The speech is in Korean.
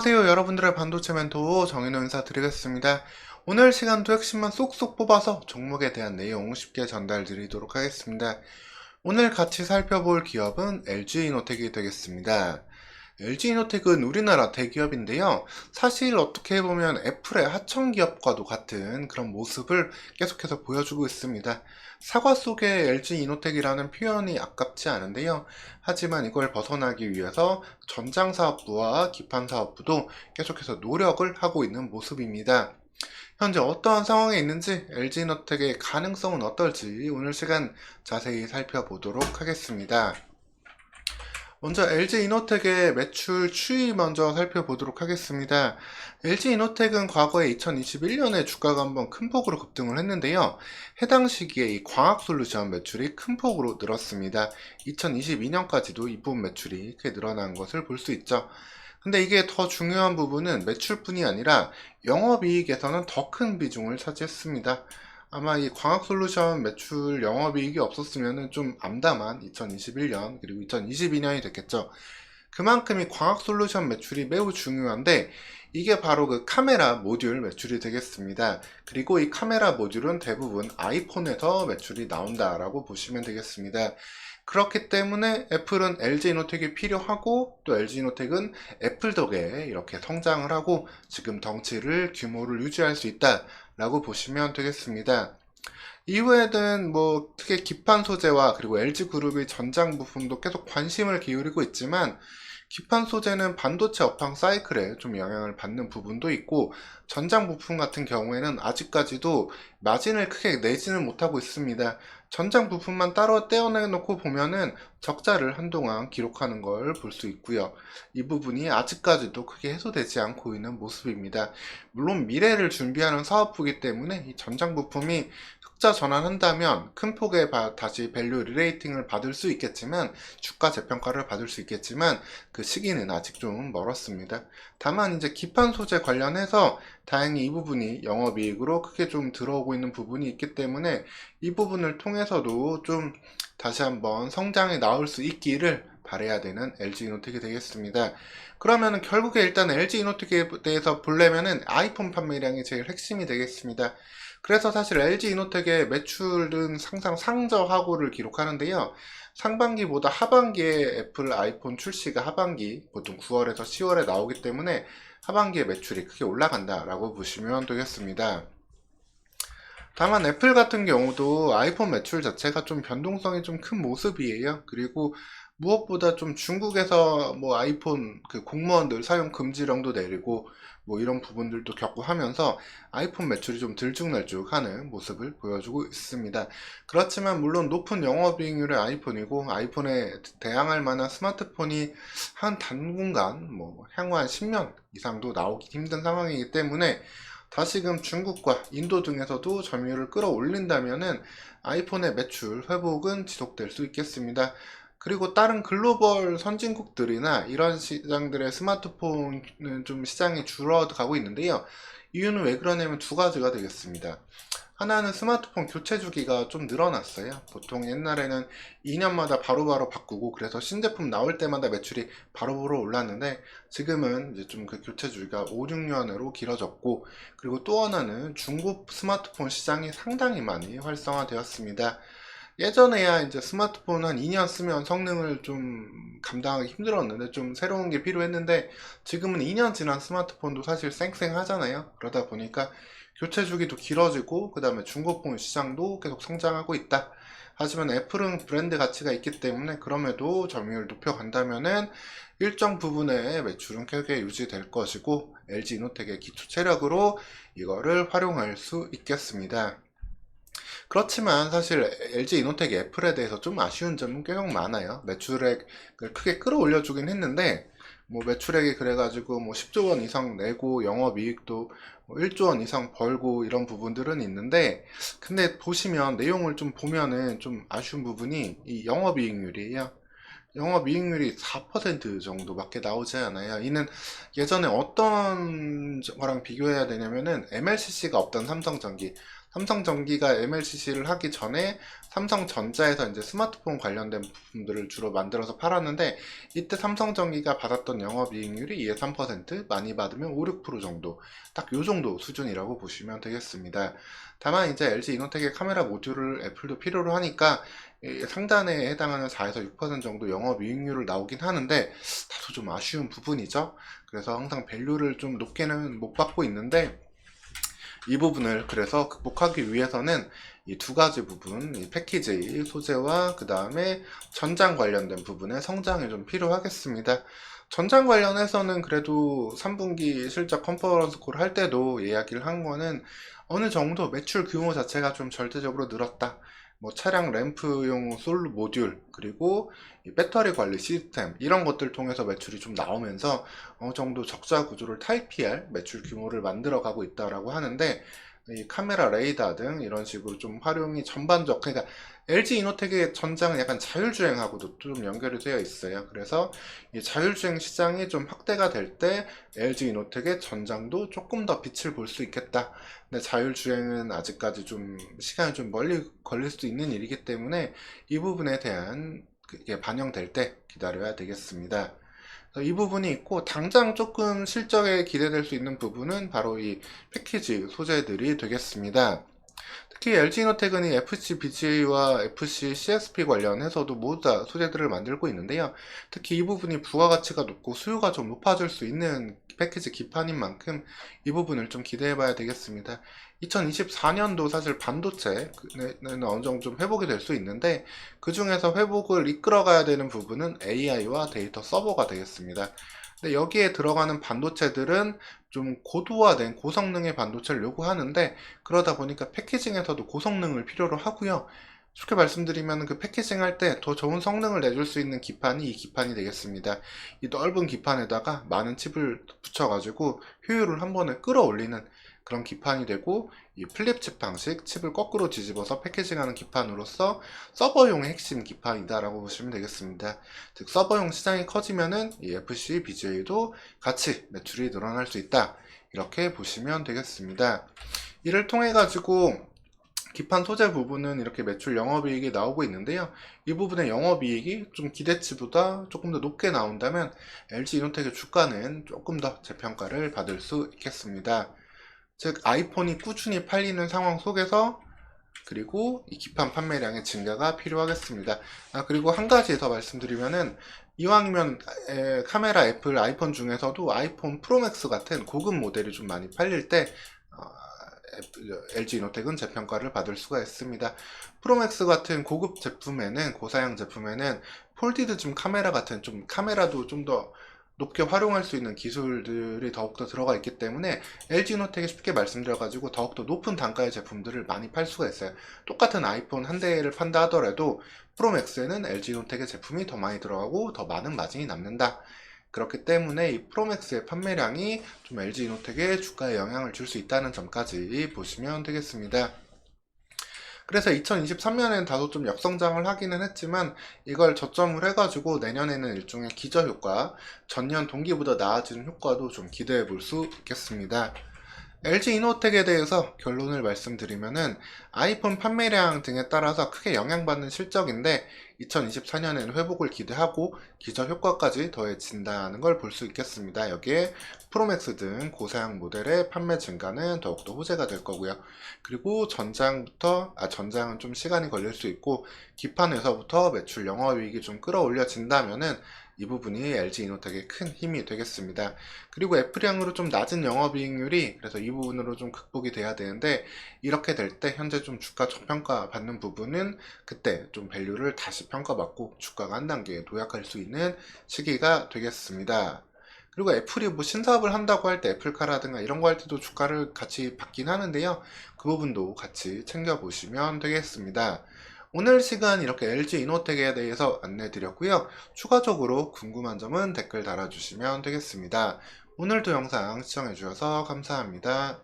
안녕하세요, 여러분들의 반도체 멘토 정인호 인사드리겠습니다. 오늘 시간도 핵심만 쏙쏙 뽑아서 종목에 대한 내용 쉽게 전달드리도록 하겠습니다. 오늘 같이 살펴볼 기업은 LG이노텍이 되겠습니다. LG이노텍은 우리나라 대기업인데요. 사실 어떻게 보면 애플의 하청기업과도 같은 그런 모습을 계속해서 보여주고 있습니다. 사과 속에 LG이노텍이라는 표현이 아깝지 않은데요. 하지만 이걸 벗어나기 위해서 전장사업부와 기판사업부도 계속해서 노력을 하고 있는 모습입니다. 현재 어떠한 상황에 있는지, LG이노텍의 가능성은 어떨지 오늘 시간 자세히 살펴보도록 하겠습니다. 먼저 LG이노텍의 매출 추이 먼저 살펴보도록 하겠습니다. LG이노텍은 과거에 2021년에 주가가 한번 큰 폭으로 급등을 했는데요. 해당 시기에 이 광학솔루션 매출이 큰 폭으로 늘었습니다. 2022년까지도 이 부분 매출이 크게 늘어난 것을 볼 수 있죠. 근데 이게 더 중요한 부분은 매출뿐이 아니라 영업이익에서는 더 큰 비중을 차지했습니다. 아마 이 광학솔루션 매출 영업이익이 없었으면 좀 암담한 2021년 그리고 2022년이 됐겠죠. 그만큼 이 광학솔루션 매출이 매우 중요한데, 이게 바로 그 카메라 모듈 매출이 되겠습니다. 그리고 이 카메라 모듈은 대부분 아이폰에서 매출이 나온다라고 보시면 되겠습니다. 그렇기 때문에 애플은 LG이노텍이 필요하고, 또 LG이노텍은 애플 덕에 이렇게 성장을 하고 지금 덩치를 규모를 유지할 수 있다 라고 보시면 되겠습니다. 이후에는 특히 기판 소재와 그리고 LG그룹의 전장 부품도 계속 관심을 기울이고 있지만, 기판 소재는 반도체 업황 사이클에 좀 영향을 받는 부분도 있고, 전장 부품 같은 경우에는 아직까지도 마진을 크게 내지는 못하고 있습니다. 전장 부품만 따로 떼어내놓고 보면은 적자를 한동안 기록하는 걸 볼 수 있고요. 이 부분이 아직까지도 크게 해소되지 않고 있는 모습입니다. 물론 미래를 준비하는 사업부이기 때문에 이 전장 부품이 흑자 전환한다면 큰 폭의 다시 밸류 리레이팅을 받을 수 있겠지만, 주가 재평가를 받을 수 있겠지만, 그 시기는 아직 좀 멀었습니다. 다만 이제 기판 소재 관련해서 다행히 이 부분이 영업이익으로 크게 좀 들어오고 있는 부분이 있기 때문에, 이 부분을 통해서도 좀 다시 한번 성장에 나올 수 있기를 바라야 되는 LG이노텍이 되겠습니다. 그러면은 결국에 일단 LG이노텍에 대해서 보려면은 아이폰 판매량이 제일 핵심이 되겠습니다. 그래서 사실 LG이노텍의 매출은 항상 상저하고를 기록하는데요. 상반기보다 하반기에 애플 아이폰 출시가 하반기, 보통 9월에서 10월에 나오기 때문에 하반기에 매출이 크게 올라간다라고 보시면 되겠습니다. 다만 애플 같은 경우도 아이폰 매출 자체가 좀 변동성이 좀 큰 모습이에요. 그리고 무엇보다 좀 중국에서 아이폰 그 공무원들 사용 금지령도 내리고 이런 부분들도 겪고 하면서 아이폰 매출이 좀 들쭉날쭉하는 모습을 보여주고 있습니다. 그렇지만 물론 높은 영업이익률의 아이폰이고, 아이폰에 대항할 만한 스마트폰이 한 당분간 향후 한 10년 이상도 나오기 힘든 상황이기 때문에, 다시금 중국과 인도 등에서도 점유율을 끌어올린다면은 아이폰의 매출 회복은 지속될 수 있겠습니다. 그리고 다른 글로벌 선진국들이나 이런 시장들의 스마트폰은 좀 시장이 줄어가고 있는데요. 이유는 왜 그러냐면 두 가지가 되겠습니다. 하나는 스마트폰 교체 주기가 좀 늘어났어요. 보통 옛날에는 2년마다 바로바로 바꾸고, 그래서 신제품 나올 때마다 매출이 바로바로 올랐는데, 지금은 이제 좀 그 교체 주기가 5, 6년으로 길어졌고, 그리고 또 하나는 중고 스마트폰 시장이 상당히 많이 활성화되었습니다. 예전에야 이제 스마트폰 한 2년 쓰면 성능을 좀 감당하기 힘들었는데 좀 새로운 게 필요했는데, 지금은 2년 지난 스마트폰도 사실 쌩쌩하잖아요. 그러다 보니까 교체 주기도 길어지고, 그 다음에 중고폰 시장도 계속 성장하고 있다. 하지만 애플은 브랜드 가치가 있기 때문에 그럼에도 점유율 높여간다면은 일정 부분의 매출은 크게 유지될 것이고, LG이노텍의 기초 체력으로 이거를 활용할 수 있겠습니다. 그렇지만 사실 LG이노텍이 애플에 대해서 좀 아쉬운 점은 꽤 많아요. 매출액을 크게 끌어올려주긴 했는데, 매출액이 그래가지고 10조 원 이상 내고 영업이익도 1조 원 이상 벌고 이런 부분들은 있는데, 근데 보시면 내용을 좀 보면은 좀 아쉬운 부분이 이 영업이익률이에요. 영업이익률이 4% 정도밖에 나오지 않아요. 이는 예전에 어떤 거랑 비교해야 되냐면은 MLCC가 없던 삼성전기, 삼성전기가 MLCC를 하기 전에 삼성전자에서 이제 스마트폰 관련된 부품들을 주로 만들어서 팔았는데, 이때 삼성전기가 받았던 영업이익률이 2~3%, 많이 받으면 5~6% 정도, 딱 요 정도 수준이라고 보시면 되겠습니다. 다만 이제 LG 이노텍의 카메라 모듈을 애플도 필요로 하니까 이 상단에 해당하는 4~6% 정도 영업이익률을 나오긴 하는데, 다소 좀 아쉬운 부분이죠. 그래서 항상 밸류를 좀 높게는 못 받고 있는데, 이 부분을 그래서 극복하기 위해서는 이 두 가지 부분, 이 패키지 소재와 그 다음에 전장 관련된 부분의 성장이 좀 필요하겠습니다. 전장 관련해서는 그래도 3분기 실적 컨퍼런스 콜 할 때도 이야기를 한 거는 어느 정도 매출 규모 자체가 좀 절대적으로 늘었다. 뭐 차량 램프용 솔 모듈, 그리고 이 배터리 관리 시스템, 이런 것들 통해서 매출이 좀 나오면서 어느 정도 적자 구조를 탈피할 매출 규모를 만들어 가고 있다라고 하는데, 이 카메라 레이더 등 이런 식으로 좀 활용이 전반적, 그러니까 LG 이노텍의 전장은 약간 자율주행하고도 좀 연결이 되어 있어요. 그래서 이 자율주행 시장이 좀 확대가 될 때 LG 이노텍의 전장도 조금 더 빛을 볼 수 있겠다. 근데 자율주행은 아직까지 좀 시간이 좀 멀리 걸릴 수도 있는 일이기 때문에 이 부분에 대한 그게 반영될 때 기다려야 되겠습니다. 이 부분이 있고, 당장 조금 실적에 기대될 수 있는 부분은 바로 이 패키지 소재들이 되겠습니다. 특히 LG이노텍은 이 FC BGA와 FC CSP 관련해서도 모두 다 소재들을 만들고 있는데요. 특히 이 부분이 부가가치가 높고 수요가 좀 높아질 수 있는 패키지 기판인 만큼 이 부분을 좀 기대해 봐야 되겠습니다. 2024년도 사실 반도체는 어느 정도 좀 회복이 될 수 있는데, 그 중에서 회복을 이끌어 가야 되는 부분은 AI와 데이터 서버가 되겠습니다. 근데 여기에 들어가는 반도체들은 좀 고도화된 고성능의 반도체를 요구하는데, 그러다 보니까 패키징에서도 고성능을 필요로 하고요. 쉽게 말씀드리면 그 패키징 할 때 더 좋은 성능을 내줄 수 있는 기판이 이 기판이 되겠습니다. 이 넓은 기판에다가 많은 칩을 붙여가지고 효율을 한 번에 끌어올리는 그런 기판이 되고, 이 플립칩 방식, 칩을 거꾸로 뒤집어서 패키징하는 기판으로서 서버용의 핵심 기판이다라고 보시면 되겠습니다. 즉 서버용 시장이 커지면은 이 FC, BGA도 같이 매출이 늘어날 수 있다, 이렇게 보시면 되겠습니다. 이를 통해 가지고 기판 소재 부분은 이렇게 매출 영업이익이 나오고 있는데요. 이 부분의 영업이익이 좀 기대치보다 조금 더 높게 나온다면 LG 이노텍의 주가는 조금 더 재평가를 받을 수 있겠습니다. 즉 아이폰이 꾸준히 팔리는 상황 속에서, 그리고 이 기판 판매량의 증가가 필요하겠습니다. 그리고 한 가지 더 말씀드리면은, 이왕이면 카메라 애플 아이폰 중에서도 아이폰 프로맥스 같은 고급 모델이 좀 많이 팔릴 때 LG 이노텍은 재평가를 받을 수가 있습니다. 프로맥스 같은 고급 제품에는, 고사양 제품에는 폴디드 줌 카메라 같은 좀 카메라도 좀 더 높게 활용할 수 있는 기술들이 더욱더 들어가 있기 때문에 LG 이노텍이 쉽게 말씀드려가지고 더욱더 높은 단가의 제품들을 많이 팔 수가 있어요. 똑같은 아이폰 한 대를 판다 하더라도 프로맥스에는 LG 이노텍의 제품이 더 많이 들어가고 더 많은 마진이 남는다. 그렇기 때문에 이 프로맥스의 판매량이 좀 LG 이노텍의 주가에 영향을 줄 수 있다는 점까지 보시면 되겠습니다. 그래서 2023년에는 다소 좀 역성장을 하기는 했지만, 이걸 저점을 해가지고 내년에는 일종의 기저효과, 전년 동기보다 나아지는 효과도 좀 기대해 볼 수 있겠습니다. LG 이노텍에 대해서 결론을 말씀드리면은, 아이폰 판매량 등에 따라서 크게 영향받는 실적인데 2024년에는 회복을 기대하고 기저효과까지 더해진다는 걸 볼 수 있겠습니다. 여기에 프로맥스 등 고사양 모델의 판매 증가는 더욱더 호재가 될 거고요. 그리고 전장은 좀 시간이 걸릴 수 있고, 기판에서부터 매출 영업이익이 좀 끌어올려진다면은 이 부분이 LG 이노텍의 큰 힘이 되겠습니다. 그리고 애플향으로 좀 낮은 영업이익률이, 그래서 이 부분으로 좀 극복이 돼야 되는데, 이렇게 될 때 현재 좀 주가 저평가 받는 부분은 그때 좀 밸류를 다시 평가받고 주가가 한 단계 도약할 수 있는 시기가 되겠습니다. 그리고 애플이 뭐 신사업을 한다고 할 때 애플카라든가 이런 거 할 때도 주가를 같이 받긴 하는데요. 그 부분도 같이 챙겨보시면 되겠습니다. 오늘 시간 이렇게 LG 이노텍에 대해서 안내 드렸고요. 추가적으로 궁금한 점은 댓글 달아주시면 되겠습니다. 오늘도 영상 시청해주셔서 감사합니다.